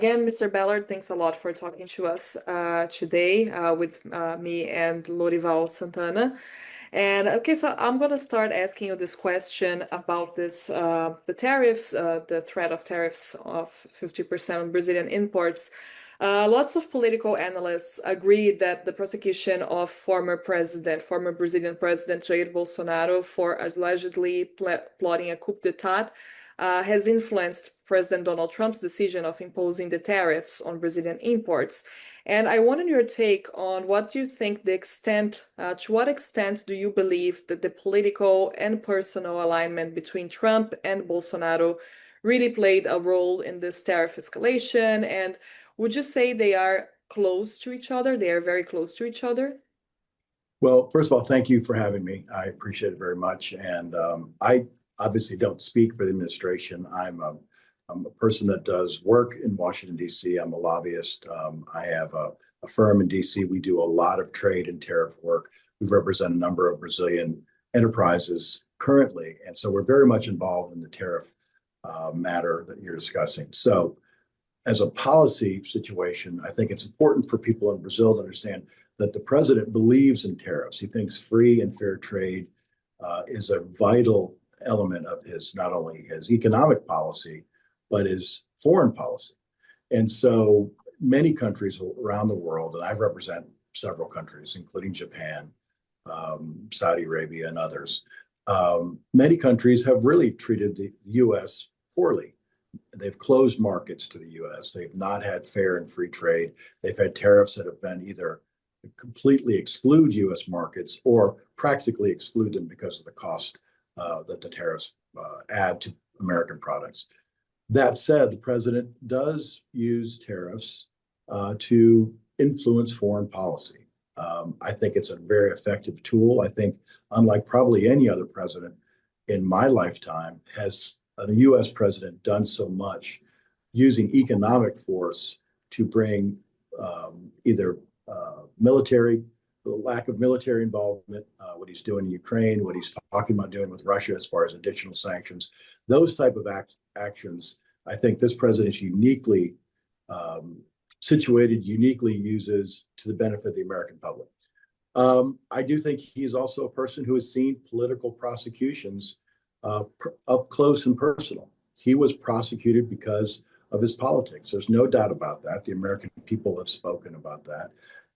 again, Mr. Ballard, thanks a lot for talking to us today with me and Lorival Santana. And okay, so I'm going to start asking you this question about this the tariffs, the threat of tariffs of 50% on Brazilian imports. Lots of political analysts agree that the prosecution of former Brazilian President Jair Bolsonaro for allegedly plotting a coup d'etat has influenced President Donald Trump's decision of imposing the tariffs on Brazilian imports. And I wanted your take on what you think the extent, to what extent do you believe that the political and personal alignment between Trump and Bolsonaro really played a role in this tariff escalation? And would you say they are close to each other? They are very close to each other? Well, first of all, thank you for having me. I appreciate it very much. And I obviously don't speak for the administration. I'm a person that does work in Washington, D.C. I'm a lobbyist. I have a firm in D.C. We do a lot of trade and tariff work. We represent a number of Brazilian enterprises currently. And so we're very much involved in the tariff matter that you're discussing. So as a policy situation, I think it's important for people in Brazil to understand that the president believes in tariffs. He thinks free and fair trade is a vital element of his, not only his economic policy, but his foreign policy. And so many countries around the world, and I represent several countries, including Japan, Saudi Arabia, and others, many countries have really treated the U.S. poorly. They've closed markets to the U.S. They've not had fair and free trade. They've had tariffs that have been either completely exclude U.S. markets or practically exclude them because of the cost that the tariffs add to American products. That said, the president does use tariffs to influence foreign policy. I think it's a very effective tool. I think, unlike probably any other president in my lifetime, has a U.S. president done so much using economic force to bring either military, the lack of military involvement, what he's doing in Ukraine, what he's talking about doing with Russia as far as additional sanctions, those type of actions, I think this president is uniquely situated, uniquely uses to the benefit of the American public. I do think he's also a person who has seen political prosecutions up close and personal. He was prosecuted because of his politics. There's no doubt about that. The American people have spoken about that.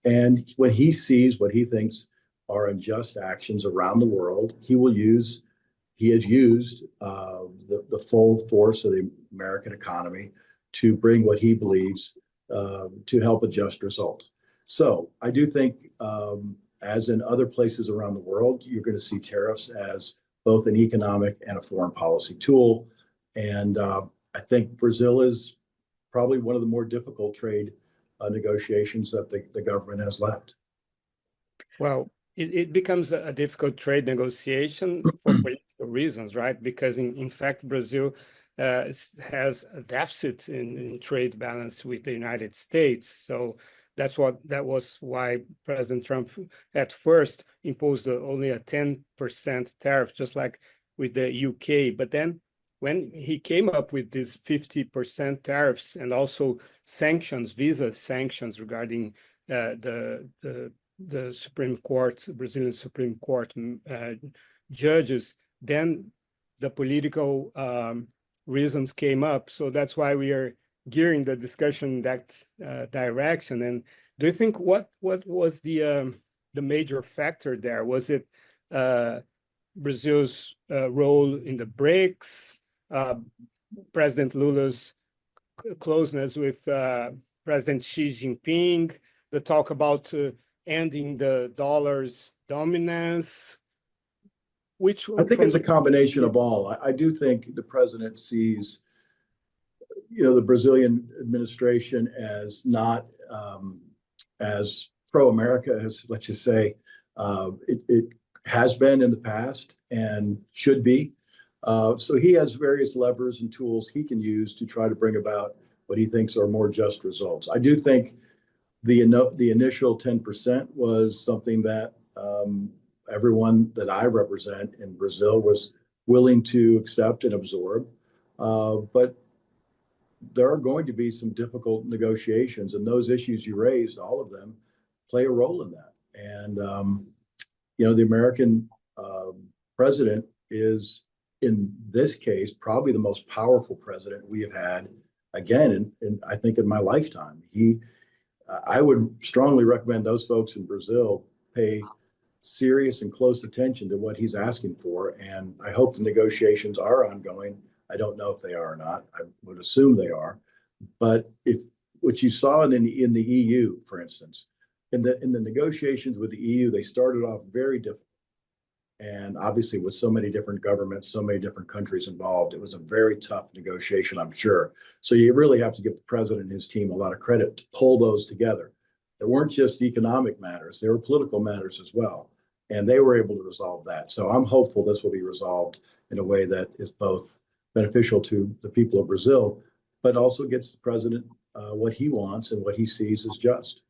And when he sees what he thinks are unjust actions around the world, he has used the full force of the American economy to bring what he believes to help a just result. So I do think, as in other places around the world, you're going to see tariffs as both an economic and a foreign policy tool. And I think Brazil is probably one of the more difficult trade negotiations that the government has left. Well, it becomes a difficult trade negotiation for political reasons, right? Because in fact, Brazil has a deficit in trade balance with the United States. So that was why President Trump at first imposed only a 10% tariff, just like with the UK. But then when he came up with these 50% tariffs and also sanctions, visa sanctions regarding the Supreme Court, Brazilian Supreme Court judges, then the political reasons came up. So that's why we are gearing the discussion in that direction. And do you think what was the major factor there? Was it Brazil's role in the BRICS, President Lula's closeness with President Xi Jinping, the talk about ending the dollar's dominance? I think it's a combination of all. I do think the president sees, the Brazilian administration as not as pro-America as, let's just say, it has been in the past and should be. So he has various levers and tools he can use to try to bring about what he thinks are more just results. I do think the initial 10% was something that everyone that I represent in Brazil was willing to accept and absorb. But there are going to be some difficult negotiations, and those issues you raised, all of them play a role in that. And the American president is, in this case, probably the most powerful president we have had, again, I think in my lifetime. I would strongly recommend those folks in Brazil pay serious and close attention to what he's asking for. And I hope the negotiations are ongoing. I don't know if they are or not. I would assume they are. But if what you saw in the EU, for instance, in the negotiations with the EU, they started off very difficult. And obviously, with so many different governments, so many different countries involved, it was a very tough negotiation, I'm sure. So you really have to give the president and his team a lot of credit to pull those together. There weren't just economic matters, there were political matters as well. And they were able to resolve that. So I'm hopeful this will be resolved in a way that is both beneficial to the people of Brazil, but also gets the president what he wants and what he sees as just.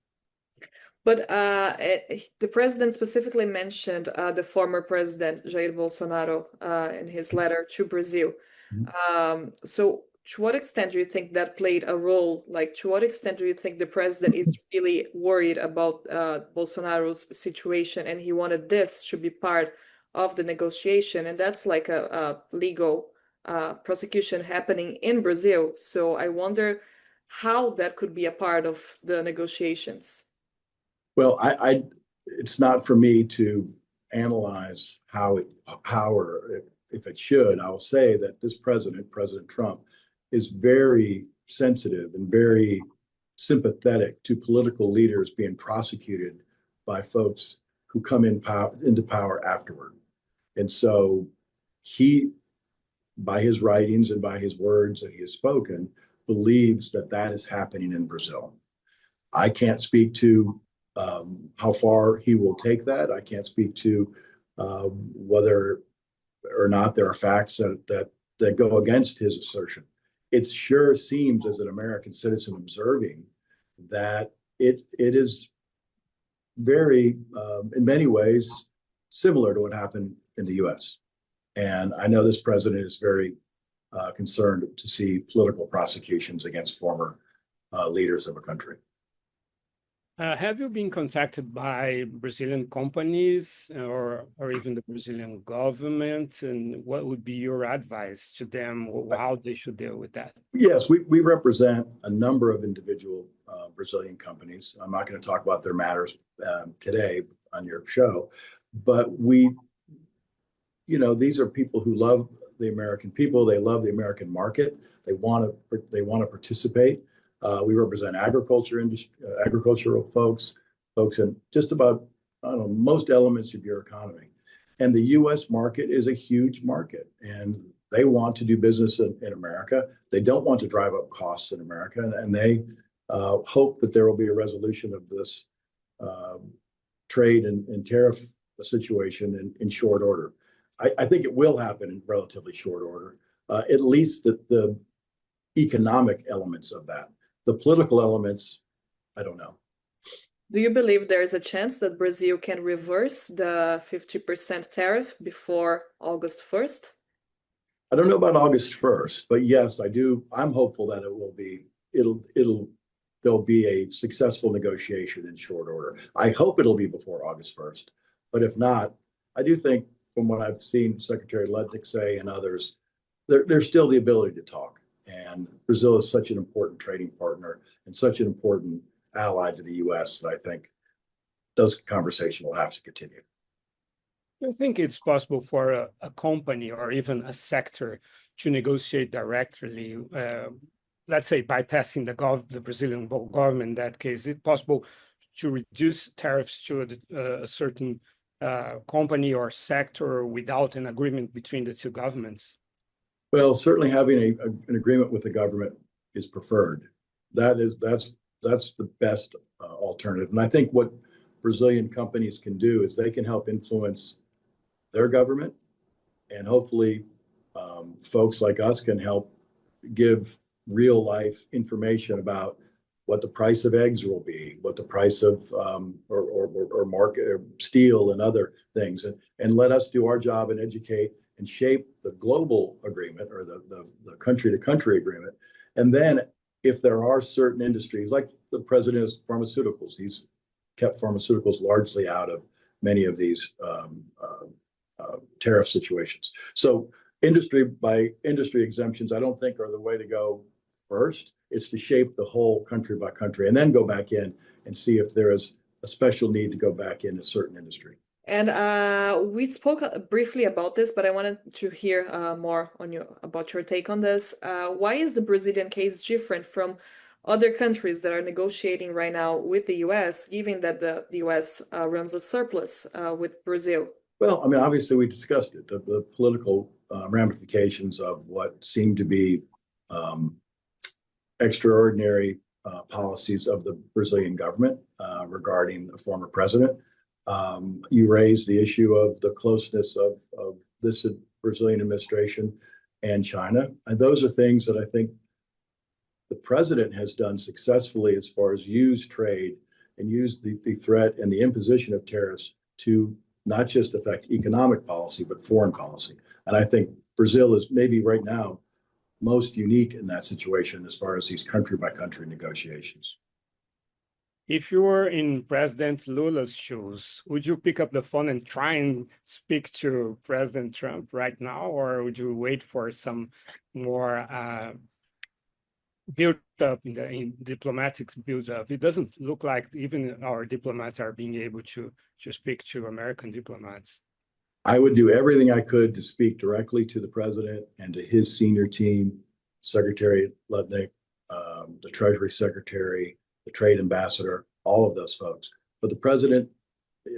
But the president specifically mentioned the former president, Jair Bolsonaro, in his letter to Brazil. So to what extent do you think that played a role? Like, to what extent do you think the president is really worried about Bolsonaro's situation, and he wanted this to be part of the negotiation? And that's like a legal prosecution happening in Brazil. So I wonder how that could be a part of the negotiations. Well, it's not for me to analyze how or if it should. I'll say that this president, President Trump, is very sensitive and very sympathetic to political leaders being prosecuted by folks who come into power afterward. And so he, by his writings and by his words that he has spoken, believes that that is happening in Brazil. I can't speak to how far he will take that. I can't speak to whether or not there are facts that go against his assertion. It sure seems, as an American citizen observing, that it is very, in many ways, similar to what happened in the U.S. And I know this president is very concerned to see political prosecutions against former leaders of a country. Have you been contacted by Brazilian companies or even the Brazilian government? And what would be your advice to them, or how they should deal with that? Yes, we represent a number of individual Brazilian companies. I'm not going to talk about their matters today on your show, but these are people who love the American people. They love the American market. They want to participate. We represent agricultural folks in just about, most elements of your economy. And the U.S. market is a huge market, and they want to do business in America. They don't want to drive up costs in America, and they hope that there will be a resolution of this trade and tariff situation in short order. I think it will happen in relatively short order, at least the economic elements of that. The political elements, I don't know. Do you believe there is a chance that Brazil can reverse the 50% tariff before August 1st? I don't know about August 1st, but yes, I do. I'm hopeful that there'll be a successful negotiation in short order. I hope it'll be before August 1st, but if not, I do think, from what I've seen Secretary Lednick say and others, there's still the ability to talk. And Brazil is such an important trading partner and such an important ally to the U.S. that I think those conversations will have to continue. I think it's possible for a company or even a sector to negotiate directly, let's say bypassing the Brazilian government in that case. Is it possible to reduce tariffs to a certain company or sector without an agreement between the two governments? Well, certainly having an agreement with the government is preferred. That's the best alternative. And I think what Brazilian companies can do is they can help influence their government, and hopefully folks like us can help give real life information about what the price of eggs will be, what the price of or market or steel and other things, and let us do our job and educate and shape the global agreement or the country to country agreement. And then if there are certain industries, like the president is pharmaceuticals, he's kept pharmaceuticals largely out of many of these tariff situations. So industry by industry exemptions, I don't think are the way to go first. It's to shape the whole country by country and then go back in and see if there is a special need to go back in a certain industry. And we spoke briefly about this, but I wanted to hear more on about your take on this. Why is the Brazilian case different from other countries that are negotiating right now with the US, given that the US runs a surplus with Brazil? Well, I mean, obviously we discussed it, the political ramifications of what seem to be extraordinary policies of the Brazilian government regarding a former president. You raised the issue of the closeness of this Brazilian administration and China. And those are things that I think the president has done successfully as far as use trade and use the threat and the imposition of tariffs to not just affect economic policy, but foreign policy. And I think Brazil is maybe right now most unique in that situation as far as these country by country negotiations. If you were in President Lula's shoes, would you pick up the phone and try and speak to President Trump right now, or would you wait for some more build up in diplomatic build up? It doesn't look like even our diplomats are being able to speak to American diplomats. I would do everything I could to speak directly to the president and to his senior team, Secretary Lutnick, the Treasury Secretary, the Trade Ambassador, all of those folks. But the president,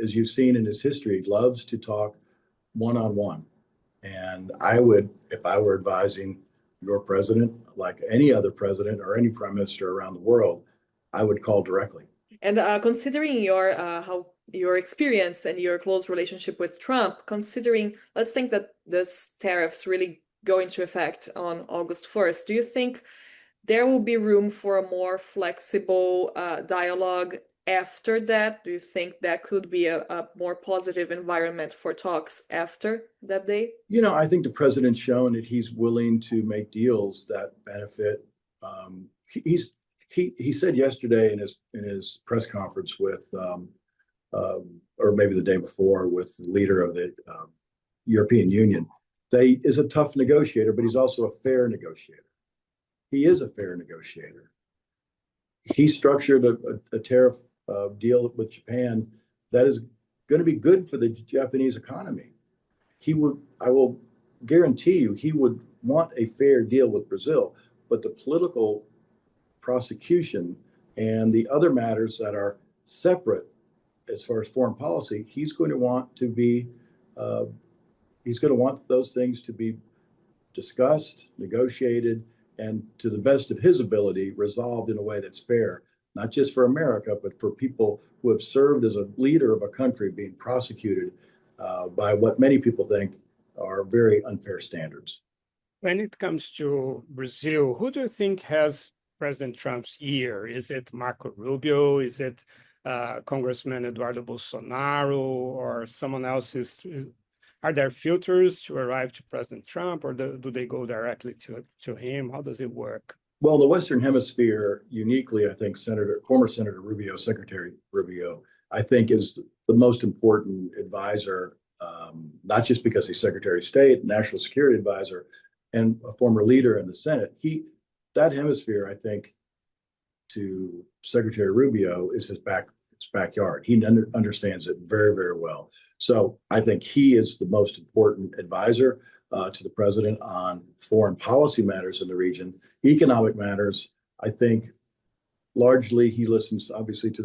as you've seen in his history, loves to talk one-on-one. And I would, if I were advising your president, like any other president or any prime minister around the world, I would call directly. And considering your experience and your close relationship with Trump, considering, let's think that this tariffs really go into effect on August 1st, do you think there will be room for a more flexible dialogue after that? Do you think that could be a more positive environment for talks after that day? You know, I think the president's shown that he's willing to make deals that benefit. He said yesterday in his press conference with, or maybe the day before, with the leader of the European Union, that he is a tough negotiator, but he's also a fair negotiator. He is a fair negotiator. He structured a tariff deal with Japan that is going to be good for the Japanese economy. I will guarantee you, he would want a fair deal with Brazil, but the political prosecution and the other matters that are separate as far as foreign policy, he's going to want those things to be discussed, negotiated, and to the best of his ability, resolved in a way that's fair, not just for America, but for people who have served as a leader of a country being prosecuted by what many people think are very unfair standards. When it comes to Brazil, who do you think has President Trump's ear? Is it Marco Rubio? Is it Congressman Eduardo Bolsonaro, or someone else? Are there filters to arrive to President Trump, or do they go directly to him? How does it work? Well, the Western Hemisphere, uniquely, I think former Senator Rubio, Secretary Rubio, I think is the most important advisor, not just because he's Secretary of State, National Security Advisor, and a former leader in the Senate. That hemisphere, I think, to Secretary Rubio is his backyard. He understands it very, very well. So I think he is the most important advisor to the president on foreign policy matters in the region. Economic matters, I think, largely he listens, obviously, to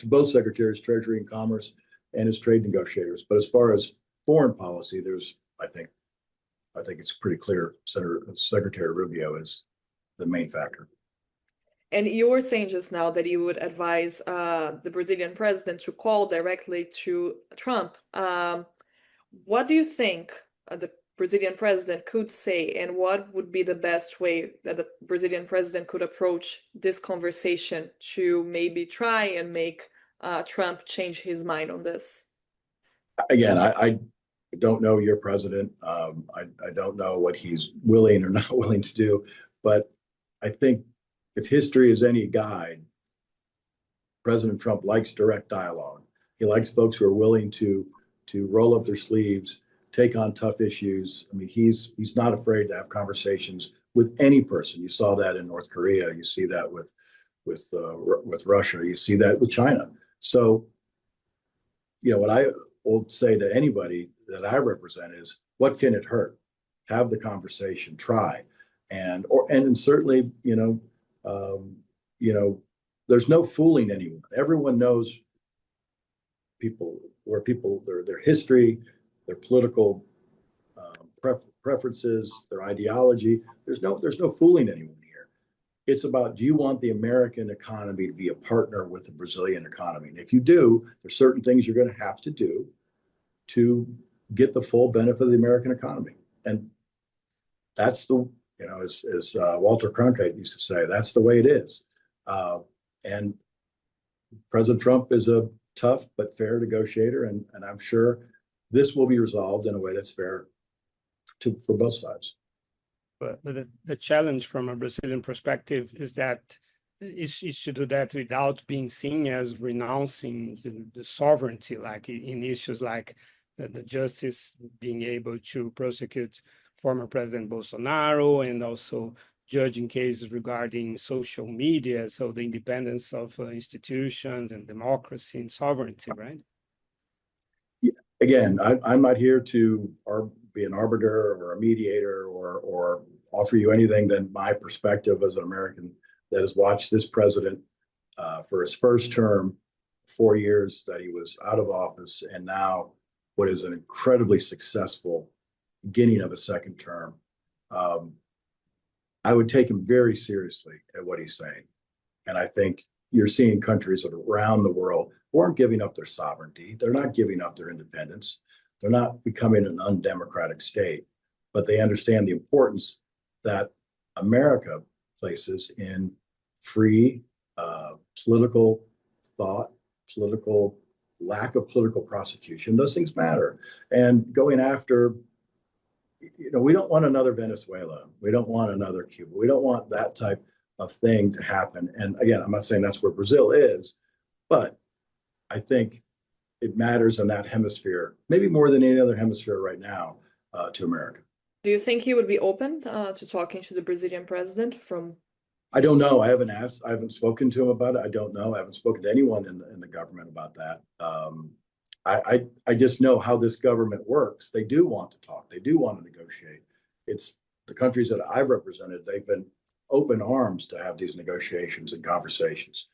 both secretaries, Treasury and Commerce, and his trade negotiators. But as far as foreign policy, I think it's pretty clear Secretary Rubio is the main factor. And you were saying just now that you would advise the Brazilian president to call directly to Trump. What do you think the Brazilian president could say, and what would be the best way that the Brazilian president could approach this conversation to maybe try and make Trump change his mind on this? Again, I don't know your president. I don't know what he's willing or not willing to do, but I think if history is any guide, President Trump likes direct dialogue. He likes folks who are willing to roll up their sleeves, take on tough issues. I mean, he's not afraid to have conversations with any person. You saw that in North Korea. You see that with Russia. You see that with China. So, what I will say to anybody that I represent is, what can it hurt? Have the conversation, try, and certainly, there's no fooling anyone. Everyone knows their history, their political preferences, their ideology. There's no fooling anyone here. It's about, do you want the American economy to be a partner with the Brazilian economy? And if you do, there's certain things you're going to have to do to get the full benefit of the American economy. And that's as Walter Cronkite used to say, that's the way it is. And President Trump is a tough but fair negotiator, and I'm sure this will be resolved in a way that's fair for both sides. But the challenge from a Brazilian perspective is that is to do that without being seen as renouncing the sovereignty, like in issues like the justice being able to prosecute former President Bolsonaro, and also judging cases regarding social media, so the independence of institutions and democracy and sovereignty, right? Again, I'm not here to be an arbiter or a mediator or offer you anything than my perspective as an American that has watched this president for his first term, 4 years that he was out of office, and now what is an incredibly successful beginning of a second term. I would take him very seriously at what he's saying. And I think you're seeing countries around the world who aren't giving up their sovereignty. They're not giving up their independence. They're not becoming an undemocratic state, but they understand the importance that America places in free political thought, lack of political prosecution. Those things matter. And going after, we don't want another Venezuela. We don't want another Cuba. We don't want that type of thing to happen. And again, I'm not saying that's where Brazil is, but I think it matters in that hemisphere, maybe more than any other hemisphere right now, to America. Do you think he would be open to talking to the Brazilian president I don't know. I haven't spoken to him about it. I don't know. I haven't spoken to anyone in the government about that. I just know how this government works. They do want to talk. They do want to negotiate. It's the countries that I've represented. They've been open arms to have these negotiations and conversations.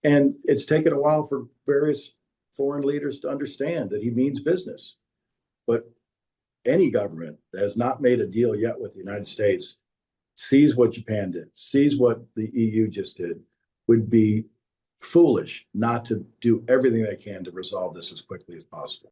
And it's taken a while for various foreign leaders to understand that he means business. But any government that has not made a deal yet with the United States sees what Japan did, sees what the EU just did, would be foolish not to do everything they can to resolve this as quickly as possible.